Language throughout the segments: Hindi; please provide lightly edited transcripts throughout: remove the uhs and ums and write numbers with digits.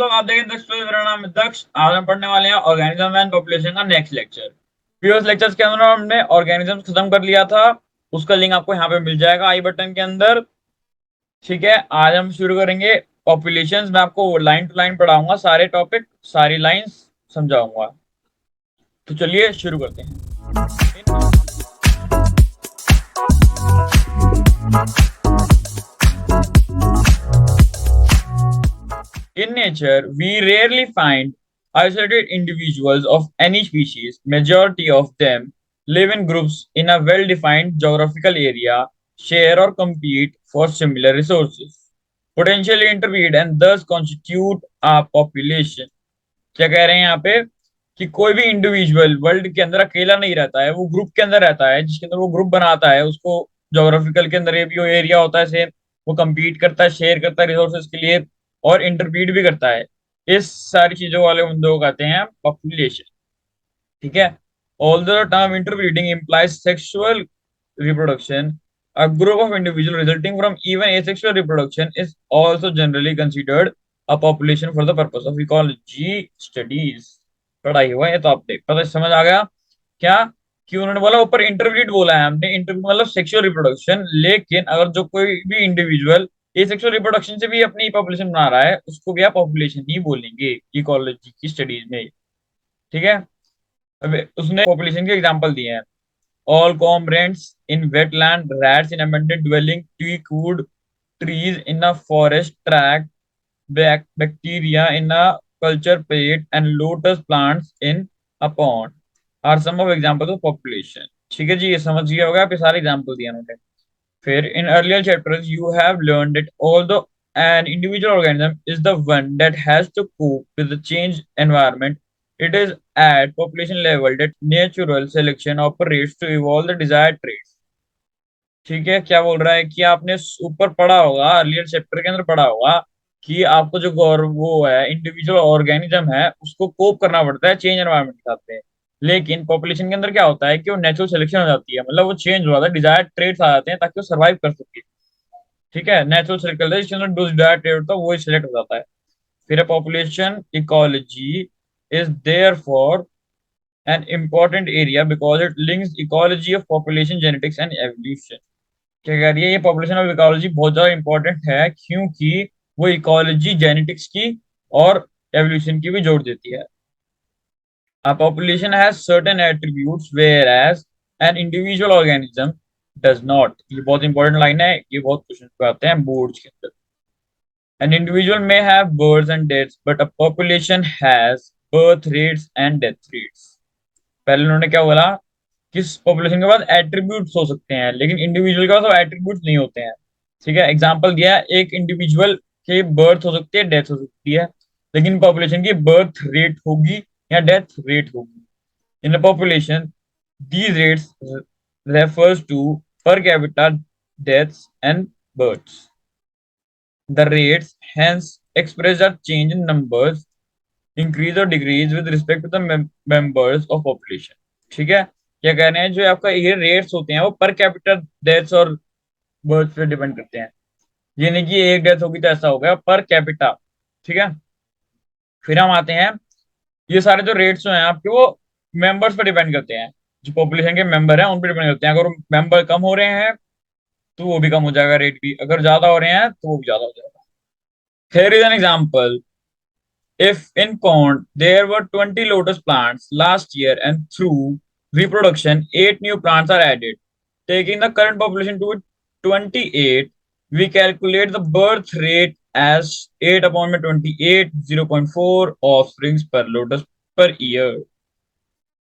लोग, आप देखें दक्ष। मेरा नाम है दक्ष। आज हम पढ़ने वाले हैं ऑर्गेनिज्म एंड पॉपुलेशन का नेक्स्ट लेक्चर। प्रीवियस लेक्चर्स के अंदर हमने ऑर्गेनिज्म खत्म कर लिया था। उसका लिंक आपको यहाँ पे मिल जाएगा आई बटन के अंदर। ठीक है, आज हम शुरू करेंगे पॉपुलेशन। मैं आपको लाइन टू लाइन पढ़ाऊंगा, सारे टॉपिक सारी लाइंस समझाऊंगा। तो चलिए शुरू करते हैं। In nature, we rarely find isolated individuals of any species. Majority of them live in groups in a well-defined geographical area, share or compete for similar resources, potentially interbreed and thus constitute a population. क्या कह रहे हैं यहाँ पे कि कोई भी इंडिविजुअल वर्ल्ड के अंदर अकेला नहीं रहता है, वो ग्रुप के अंदर रहता है। जिसके अंदर वो ग्रुप बनाता है उसको जोग्राफिकल के अंदर ये भी एरिया होता है सेम। वो compete करता है, शेयर करता है रिसोर्सेज के लिए और इंटरपीट भी करता है। इस सारी चीजों वाले बंदों को कहते हैं पॉपुलेशन। ठीक है। Although the term interbreeding implies sexual reproduction, a group of individuals resulting from even asexual reproduction is also generally considered a population for the purpose of ecology studies. पढ़ाई हुआ है तो आप देख पता समझ आ गया क्या कि उन्होंने बोला ऊपर इंटरब्रीड बोला है हमने। इंटरब्रीड मतलब सेक्सुअल रिप्रोडक्शन, लेकिन अगर जो कोई भी इंडिविजुअल ये सेक्सुअल रिप्रोडक्शन से भी अपनी पॉपुलेशन बना रहा है उसको भी आप पॉपुलेशन ही बोलेंगे इकोलॉजी की स्टडीज में। ठीक है। अब उसने पॉपुलेशन के एग्जांपल दिए हैं। All cormorants in wetland, rats in abundant dwelling, tweak wood trees in a forest track, bacteria in a culture plate and lotus plants in a pond are some of examples of population। ठीक है जी, ये समझ गया होगा, आप ये सारे एग्जाम्पल दिए उन्होंने। फिर in earlier chapters you have learned that although an individual organism is the one that has to cope with the changed environment, it is at population level that natural selection operates to evolve the desired traits। ठीक है, क्या बोल रहा है कि आपने ऊपर पढ़ा होगा, अर्लियर चैप्टर के अंदर पढ़ा होगा कि आपको जो वो है इंडिविजुअल ऑर्गेनिज्म है उसको कोप करना पड़ता है चेंज एनवायरनमेंट के साथ में। लेकिन पॉपुलेशन के अंदर क्या होता है कि वो नेचुरल सिलेक्शन हो जाती है, मतलब वो चेंज हो जाता है, डिजायर्ड ट्रेट्स आ जाते हैं ताकि वो सर्वाइव कर सके। ठीक है, नेचुरल सिलेक्ट करता है, जिसके अंदर जो डिजायर्ड ट्रेट होता है वो सिलेक्ट हो जाता है। फिर population ecology is there for an important area because it links ecology of population genetics and evolution। क्या कह रही है, ये पॉपुलेशन ऑफ इकोलॉजी बहुत ज्यादा इंपॉर्टेंट है क्योंकि वो इकोलॉजी जेनेटिक्स की और एवोल्यूशन की भी जोड़ देती है। A population has certain attributes whereas an individual organism does not। ये बहुत इंपॉर्टेंट लाइन है, ये बहुत क्वेश्चन पे आते हैं बोर्ड्स के अंदर। An individual may have births and deaths but a population has birth rates and death rates। पहले उन्होंने क्या बोला, किस पॉपुलेशन के पास एट्रीब्यूट्स हो सकते हैं लेकिन इंडिविजुअल के पास वो एट्रीब्यूट्स नहीं होते हैं। ठीक है, एग्जांपल दिया है, एक इंडिविजुअल की बर्थ हो सकती है, डेथ हो सकती है, लेकिन पॉपुलेशन की बर्थ रेट होगी या डेथ रेट होगी। In the population these rates refers to per capita deaths and births. The rates hence express a change in numbers increase और decrease with respect to the members of population. ठीक है, क्या कह रहे हैं, जो आपका ये रेट्स होते हैं वो पर कैपिटल डेथ्स और बर्थ पे डिपेंड करते हैं। ये नहीं कि एक डेथ होगी तो ऐसा हो गया, पर कैपिटा। ठीक है। फिर हम आते हैं, ये सारे जो रेट्स जो हैं आपके वो मेंबर्स पर डिपेंड करते हैं। जो पॉपुलेशन के मेंबर हैं उन पर डिपेंड करते हैं। अगर मेंबर कम हो रहे हैं तो वो भी कम हो जाएगा रेट भी, अगर ज्यादा हो रहे हैं तो वो भी ज्यादा हो जाएगा। Here is an example. If in pond there were 20 lotus plants last year and through reproduction 8 new plants are added, taking the current population to 28, we calculate the birth rate as 8 upon 28, 0.4 offsprings per lotus per year।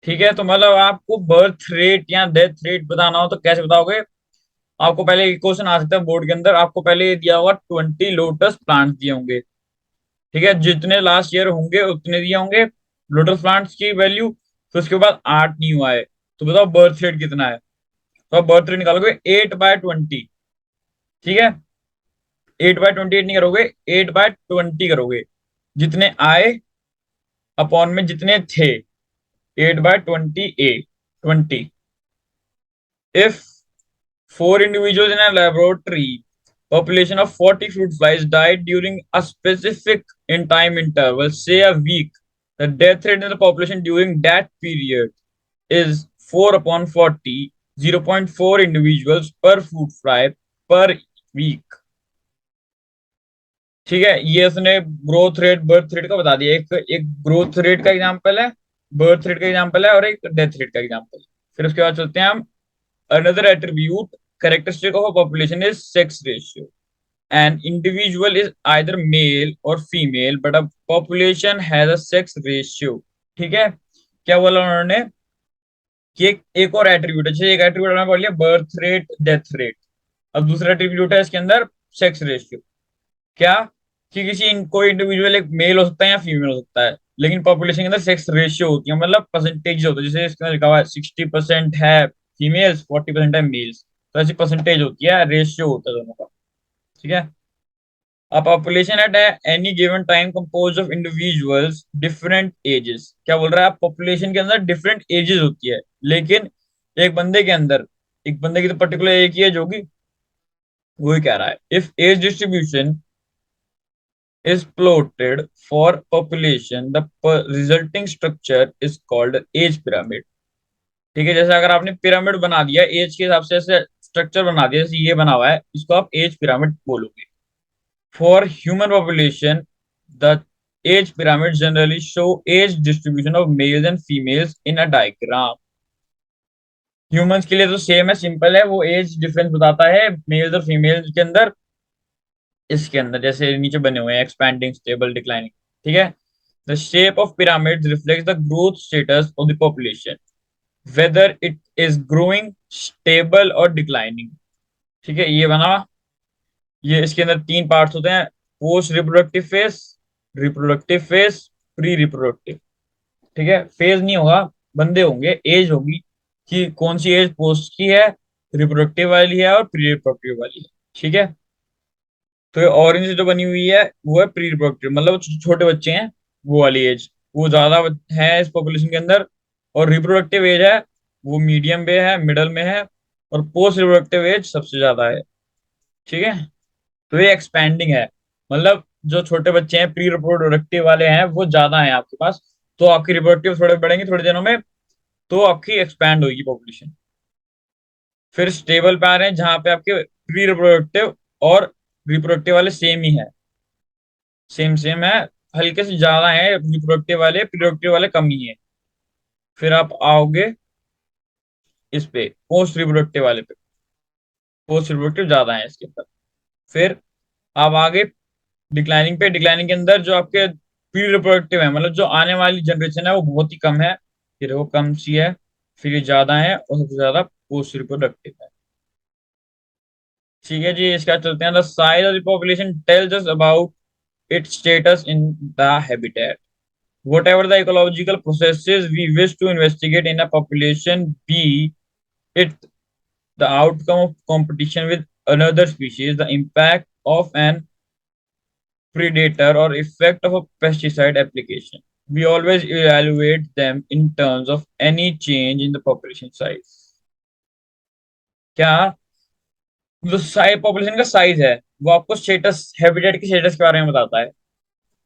ठीक है, तो मतलब आपको बर्थ रेट या डेथ रेट बताना हो तो कैसे बताओगे। आपको पहले क्वेश्चन आ सकता है बोर्ड के अंदर, आपको पहले दिया होगा 20 लोटस प्लांट दिए होंगे। ठीक है, जितने लास्ट ईयर होंगे उतने दिए होंगे लोटस प्लांट्स की वैल्यू। फिर उसके बाद 8 न्यू आए, तो बताओ बर्थ रेट कितना है। तो आप बर्थ रेट निकालोगे 8/20। ठीक है, 8/28 नहीं करोगे, 8/20 करोगे। जितने आए अपॉन में जितने थे, 8/20 if 4 individuals in a laboratory population of 40 fruit flies died during a specific in time interval, say a week, the death rate in the population during that period is 4 upon 40, 0.4 individuals per food fry per week. ठीक है, ये उसने ग्रोथ रेट बर्थ रेट का बता दिया। एक एक ग्रोथ रेट का एग्जांपल है, बर्थ रेट का एग्जांपल है, और एक डेथ रेट का एग्जांपल है। फिर उसके बाद चलते हैं हम, another attribute characteristic of a population is sex ratio. An individual is either male or female, but a population has a sex ratio. ठीक है, क्या बोला उन्होंने कि एक और एट्रीब्यूट है, जैसे एक एट्रीब्यूट हमने पढ़ लिया बर्थ रेट डेथ रेट, अब दूसरा एट्रीब्यूट है इसके अंदर सेक्स रेशियो। क्या, कि कोई इंडिविजुअल एक मेल हो सकता है या फीमेल हो सकता है, लेकिन पॉपुलेशन के अंदर सेक्स रेशियो होती है, मतलब परसेंटेज होता है। जैसे इसके अंदर लिखा हुआ है 60% है फीमेल्स, 40% है मेल्स, तो ऐसी परसेंटेज होती है, रेशियो होता है दोनों का। ठीक है, A population at any given time composed of individuals different ages। क्या बोल रहा है, आप पॉपुलेशन के अंदर डिफरेंट एजेस होती है, लेकिन एक बंदे के अंदर, एक बंदे की तो पर्टिकुलर एक ही एज होगी। वही कह रहा है, if age distribution is plotted for population, the resulting structure is called age pyramid। ठीक है, जैसे अगर आपने पिरामिड बना दिया एज के हिसाब से, ऐसे स्ट्रक्चर बना दिया, जैसे ये बना हुआ है, इसको आप एज पिरामिड बोलोगे। For human population, the age pyramid generally show age distribution of males and females in a diagram. Humans के लिए तो सेम है, सिंपल है, वो एज डिफरेंस बताता है मेल्स और फीमेल्स के अंदर। इसके अंदर जैसे नीचे बने हुए हैं, एक्सपैंडिंग, स्टेबल, डिक्लाइनिंग। ठीक है, the shape of pyramid reflects the growth status of the population, whether it is growing, stable और डिक्लाइनिंग। ठीक है, ये बना, ये इसके अंदर तीन पार्ट्स होते हैं, post reproductive face, reproductive face, pre reproductive. ठीक है, फेज नहीं होगा, बंदे होंगे, एज होगी कि कौन सी एज पोस्ट की है, रिप्रोडक्टिव वाली है और प्री रिप्रोडक्टिव वाली है। ठीक है, तो ये ऑरेंज जो बनी हुई है वो है प्री रिप्रोडक्टिव, मतलब छोटे बच्चे हैं, वो वाली एज, वो ज्यादा है इस पॉपुलेशन के अंदर। और रिप्रोडक्टिव एज है वो मीडियम पे है, मिडल में है, और पोस्ट रिप्रोडक्टिव एज सबसे ज्यादा है। ठीक है, तो ये एक्सपैंडिंग है, मतलब जो छोटे बच्चे हैं प्री रिप्रोडक्टिव वाले हैं वो ज्यादा हैं आपके पास, तो आपकी रिप्रोडक्टिव थोड़े बढ़ेंगे थोड़े दिनों में, तो आपकी एक्सपैंड होगी पॉपुलेशन। फिर स्टेबल पे आ रहे हैं जहां पे आपके प्री रिप्रोडक्टिव और रिप्रोडक्टिव वाले सेम ही है, सेम सेम है, हल्के से ज्यादा है रिप्रोडक्टिव वाले, प्रोडक्टिव वाले कम ही है। फिर आप आओगे इस पे पोस्ट रिप्रोडक्टिव वाले पे, पोस्ट रिप्रोडक्टिव ज्यादा है इसके अंदर। फिर आप आगे डिक्लाइनिंग पे, डिक्लाइनिंग के अंदर जो आपके प्री रिप्रोडक्टिव है, मतलब जो आने वाली जनरेशन है वो बहुत ही कम है, फिर वो कम सी है, फिर ये ज्यादा है, और सबसे ज्यादा पोस्ट रिप्रोडक्टिव है। ठीक है जी, इसका चलते हैं, the size of the population tells us about it's status in the habitat. Whatever the ecological processes we wish to investigate in a population, be it the outcome of competition with another species, the impact of an predator, or effect of a pesticide application, we always evaluate them in terms of any change in the population size। क्या, जो साइज पॉपुलेशन का साइज है वो आपको स्टेटस, हैबिटेट की स्टेटस के बारे में बताता है,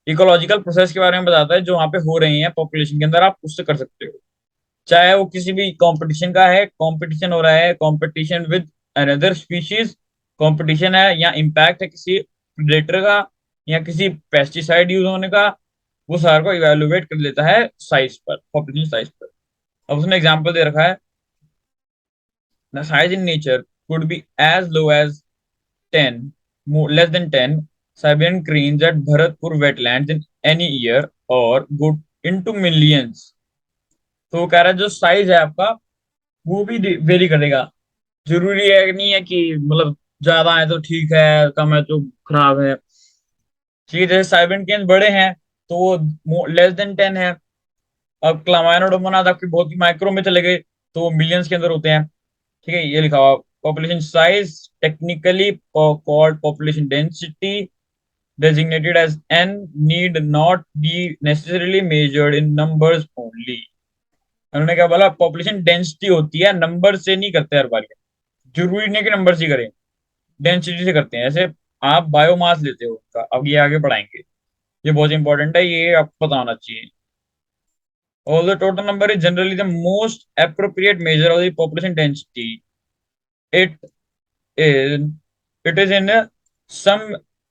इकोलॉजिकल प्रोसेस के बारे में बताता है जो वहां पे हो रही है पॉपुलेशन के अंदर, आप उससे कर सकते हो। चाहे वो किसी भी कंपटीशन का है, कंपटीशन हो रहा है, competition with another species competition है, या इम्पैक्ट है किसी प्रेडेटर का, या किसी पेस्टिसाइड यूज होने का, वो सारे को इवेलुएट कर लेता है साइज पर, पॉपुलेशन साइज पर। अब उसने एग्जांपल दे रखा है, the size in nature could be as low as 10, less than 10 Siberian cranes at Bharatpur wetlands in any year, और गुड इनटू मिलियंस। तो वो कह रहा है जो साइज है आपका वो भी वेरी करेगा, जरूरी है नहीं है कि मतलब ज्यादा है तो ठीक है, कम है तो खराब है। ठीक है, जैसे साइबेरियन केन्स बड़े हैं तो वो लेस देन 10 है। अब क्लामाइनोडोमोनाज आपके बहुत ही माइक्रो में चले गए तो वो मिलियंस के अंदर होते हैं। ठीक है, ये लिखा हुआ population size technically called population density designated as n need not be necessarily measured in numbers only। उन्होंने क्या बोला, पॉपुलेशन डेंसिटी होती है, नंबर से नहीं करते हर बार, जरूरी नहीं कि नंबर से करें, डेंसिटी से करते हैं। जैसे आप बायोमास लेते हो उनका, अब ये आगे बढ़ाएंगे, ये बहुत इंपॉर्टेंट है, ये आपको पता होना चाहिए। All the total number is generally the most appropriate measure of the population density. It is it is in some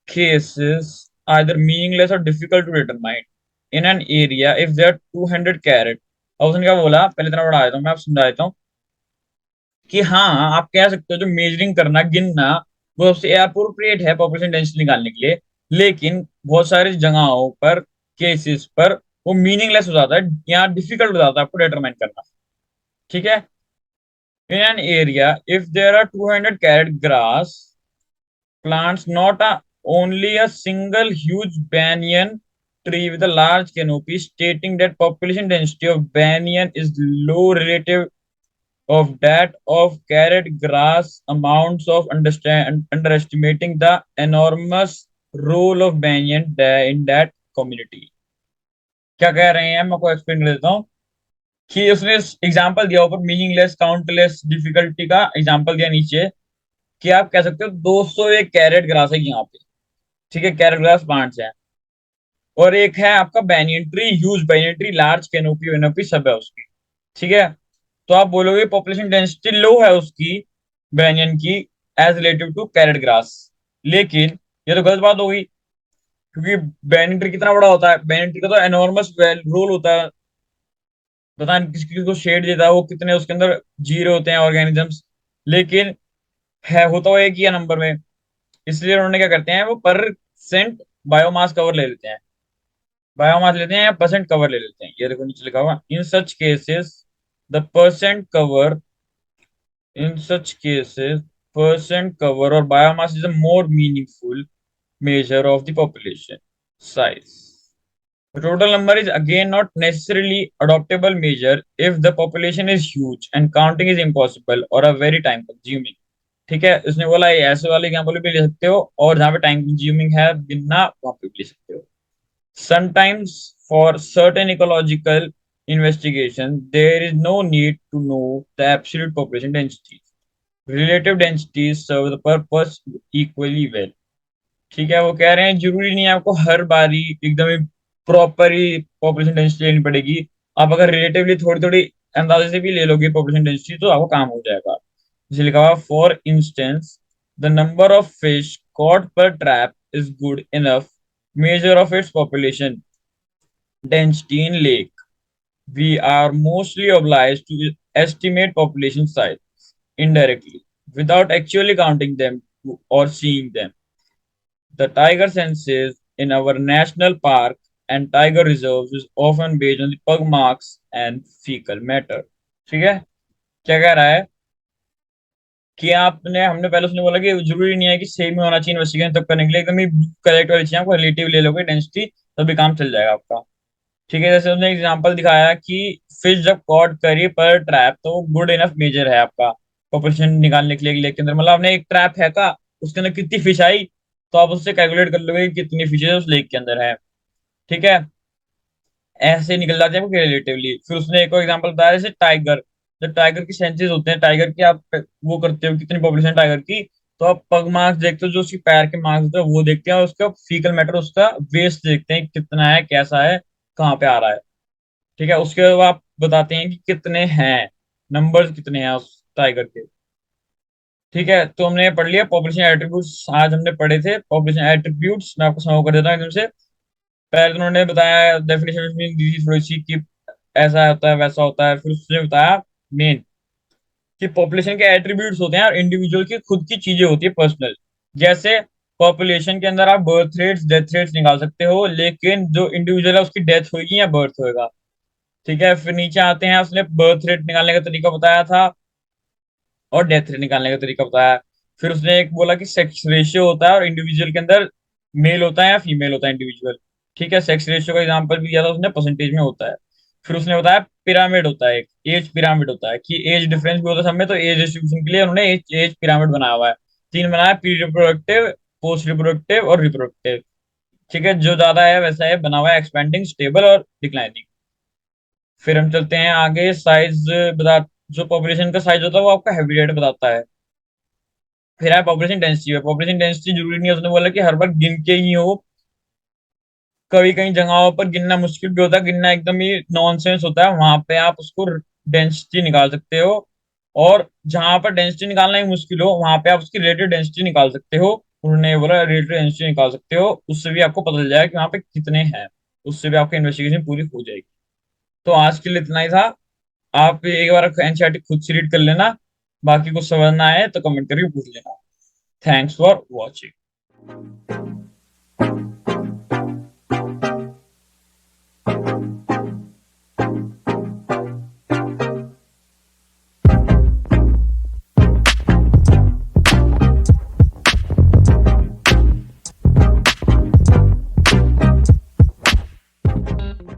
cases either meaningless or difficult to determine in an area if there are 200 carat। अब उसने क्या बोला, पहले इतना बड़ा आया था, मैं आप समझा देता हूँ कि हाँ, आप कह सकते हो जो मेजरिंग करना, गिनना, वो सबसे अप्रोप्रिएट है पॉपुलेशन डेंसिटी निकालने के लिए। लेकिन बहुत सारी जगहों पर, केसेस पर, वो मीनिंगलेस हो जाता है या डिफिकल्ट हो जाता है आपको डिटरमाइन करना। ठीक है। In an area, if there are 200 carat grass plants, not only a single huge banyan tree with a large canopy, stating that population density of banyan is low relative of that of carrot grass, amounts of underestimating the enormous role of banyan in that community। क्या कह रहे हैं, मैं आपको एक्सप्लेन कर देता हूँ कि उसने एग्जांपल दिया ऊपर मीनिंगलेस, काउंटलेस, डिफिकल्टी का एग्जांपल दिया नीचे, कि आप कह सकते हो 201 कैरेट ग्रास है यहाँ पे। ठीक है, कैरेट ग्रास प्लांट्स हैं। और एक है आपका banyan tree, huge banyan tree, large canopy वेनोपी सब है उसकी। ठीक है। तो आप बोलोगे पॉपुलेशन डेंसिटी लो है उसकी, बैनियन की, as relative to carrot grass. लेकिन ये तो गलत बात हो गई, क्योंकि बैनियन ट्री कितना बड़ा होता है, बैनियन ट्री का तो एनॉर्मस रोल होता है। पता नहीं किस किस को शेड देता है वो, कितने उसके अंदर जीरे होते हैं ऑर्गेनिजम्स। लेकिन है होता वो एक ही है नंबर में। इसलिए उन्होंने क्या करते हैं, वो परसेंट बायोमास कवर ले लेते हैं, बायोमास लेते हैं या परसेंट कवर ले लेते हैं। ये देखो नीचे लिखा हुआ, in such cases the percent cover, in such cases percent cover और biomass is a more meaningful measure of the population size. The total number is again not necessarily adoptable measure if the population is huge and counting is impossible or a very time consuming। ठीक है, उसने बोला ये ऐसे वाले एग्जाम्पल भी ले सकते हो, और जहां पे टाइम कंज्यूमिंग है गिनना, वहां पे भी ले सकते हो। Sometimes for certain ecological investigation there is no need to know the absolute population density, relative densities serve the purpose equally well। ठीक है, वो कह रहे हैं जरूरी नहीं है आपको हर बारी एकदम ही प्रॉपर ही पॉपुलेशन डेंसिटी लेनी पड़ेगी। आप अगर रिलेटिवली थोड़ी थोड़ी अंदाजे से भी ले लोगे पॉपुलेशन डेंसिटी, तो आपको काम हो जाएगा। जैसे लिखा हुआ, for instance the number of fish caught per trap is good enough measure of its population density in lake। We are mostly obliged to estimate population size indirectly without actually counting them or seeing them। The tiger census in our national park and tiger reserves is often based on the pug marks and fecal matter। ठीक है। क्या कह रहा है कि आपने, हमने पहले उसने बोला कि जरूरी नहीं है कि सेम ही होना चाहिए इन्वेस्टिगेशन तब करने के लिए, एकदम ही करेक्ट वाली चीज आपको रिलेटिव ले लोगे डेंसिटी, तभी काम चल जाएगा आपका। ठीक है, जैसे उसने एग्जांपल दिखाया कि फिश जब कॉट करी पर ट्रैप, तो वो गुड इनफ मेजर है आपका पॉपुलेशन निकालने के लिए लेक के अंदर। मतलब आपने एक ट्रैप है का, उसके अंदर कितनी फिश आई, तो आप उससे कैलकुलेट कर लोगे कि कितनी फिशेज उस लेक के अंदर है। ठीक है, ऐसे निकल जाते हैं रिलेटिवली। फिर उसने एक और एग्जांपल बताया, जैसे टाइगर, जब टाइगर की सेंसेस होते हैं, टाइगर की आप वो करते हो कितनी पॉपुलेशन टाइगर की, तो आप पग मार्क्स देखते हो, जो उसकी पैर के मार्क्स होते हैं वो देखते हैं, और उसका फीकल मैटर, उसका वेस्ट देखते हैं कितना है, कैसा है, कहाँ पे आ रहा है। ठीक है, उसके बाद आप बताते हैं कि कितने हैं, नंबर्स कितने हैं उस टाइगर के। ठीक है, तो हमने पढ़ लिया पॉपुलेशन एट्रीब्यूट्स, आज हमने पढ़े थे पॉपुलेशन एट्रीब्यूट्स। मैं आपको समझ कर देता हूँ एकदम से। पहले तो उन्होंने बताया डेफिनेशन दी थी थोड़ी सी कि ऐसा होता है वैसा होता है। फिर उसने बताया मेन कि पॉपुलेशन के एट्रीब्यूट्स होते हैं और इंडिविजुअल की खुद की चीजें होती है पर्सनल। जैसे पॉपुलेशन के अंदर आप बर्थ रेट्स, डेथ रेट्स निकाल सकते हो, लेकिन जो इंडिविजुअल है उसकी डेथ होगी या बर्थ होएगा। ठीक है, फिर नीचे आते हैं, उसने बर्थ रेट निकालने का तरीका बताया था और डेथ रेट निकालने का तरीका बताया। फिर उसने एक बोला कि सेक्स रेशियो होता है और इंडिविजुअल के अंदर मेल होता है या फीमेल होता है इंडिविजुअल। ठीक है, सेक्स रेशियो का एग्जांपल भी दिया था उसने, परसेंटेज में होता है। फिर उसने बताया पिरामिड होता है, एक एज पिरामिड होता है, कि एज डिफरेंस भी होता है सब में, तो एज डिस्ट्रीब्यूशन के लिए उन्होंने एज एज पिरामिड बनाया हुआ है। तीन बनाया, प्री रिप्रोडक्टिव, पोस्ट रिप्रोडक्टिव और रिप्रोडक्टिव। ठीक है, जो ज्यादा है वैसा है बना हुआ है, एक्सपेंडिंग, स्टेबल और डिक्लाइनिंग। फिर हम चलते हैं आगे, साइज बता, जो पॉपुलेशन का साइज होता है वो आपका हैबिटेट बताता है। फिर है पॉपुलेशन डेंसिटी है, पॉपुलेशन डेंसिटी जरूरी नहीं है, उसने बोला कि हर बार गिन के ही हो, कभी कई जगहों पर गिनना मुश्किल भी होता है, गिनना एकदम ही नॉनसेंस होता है, वहां पे आप उसको डेंसिटी निकाल सकते हो। और जहां पर डेंसिटी निकालना ही मुश्किल हो, वहां पे आप उसकी रिलेटिव डेंसिटी निकाल सकते हो। उन्होंने बोला रिलेटिव डेंसिटी निकाल सकते हो, उससे भी आपको पता चल जाएगा कि वहां पे कितने हैं। उससे भी आपकी इन्वेस्टिगेशन पूरी हो जाएगी। तो आज के लिए इतना ही था। आप एक बार एनसीईआरटी खुद से रीड कर लेना। बाकी कुछ समझना है तो कमेंट करके पूछ लेना। Thanks for watching.